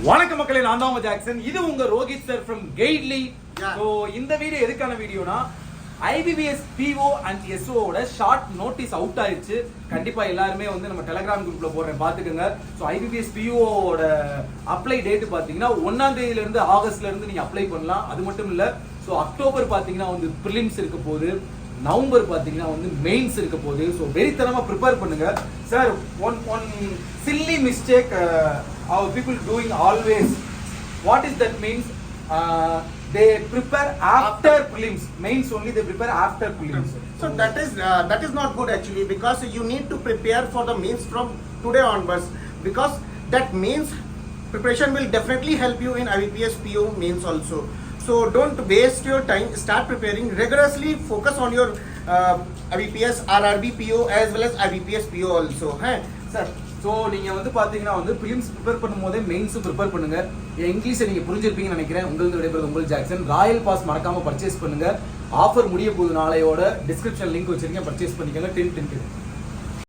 வணக்கம் மக்களே, நான் தான் உங்க ஜாக்சன். இது உங்க Rohit sir from Guidely. So இந்த வீடியோ எதுக்கான வீடியோனா, IBPS PO அண்ட் SO ஓட ஷார்ட் நோட்டீஸ் அவுட் ஆயிடுச்சு. கண்டிப்பா எல்லாருமே வந்து நம்ம டெலிகிராம் குரூப்ல போடுறேன், பாத்துக்கோங்க. ஸோ IBPS PO ஓட அப்ளை டேட் பாத்தீங்கன்னா 1ஆம் தேதியில இருந்து ஆகஸ்ட்ல இருந்து நீங்க அப்ளை பண்ணலாம். அது மட்டும் இல்ல, ஸோ அக்டோபர் பாத்தீங்கன்னா வந்து பிரிலிம்ஸ் இருக்க போகுது, நவம்பர் பாத்தீங்கன்னா வந்து மெயின்ஸ் இருக்க போகுது. ஸோ வெறித்தனமா ப்ரிப்பேர் பண்ணுங்க sir. One chilli mistake our people doing always. What is that means? They prepare after prelims. Mains only they prepare after prelims. So that is not good actually, because you need to prepare for the mains from today onwards, because that mains preparation will definitely help you in IBPS PO mains also. So don't waste your time, start preparing rigorously, focus on your IBPS RRB PO as well as IBPS PO also. Hey sir, so நீங்கள் வந்து பார்த்தீங்கன்னா வந்து prelims prepare பண்ணும்போதே மெயின்ஸும் prepare பண்ணுங்க. இங்கிலீஷை நீங்கள் புரிஞ்சிருப்பீங்கன்னு நினைக்கிறேன். உங்களுக்கு விடைபெறுவது உங்கள் ஜாக்சன். ராயல் பாஸ் மறக்காமல் பர்ச்சேஸ் பண்ணுங்க. ஆஃபர் முடிய போகுது நாளையோட. டிஸ்கிரிப்ஷன் லிங்க் வச்சிருக்கேன், பர்ச்சேஸ் பண்ணிக்கோங்க. 10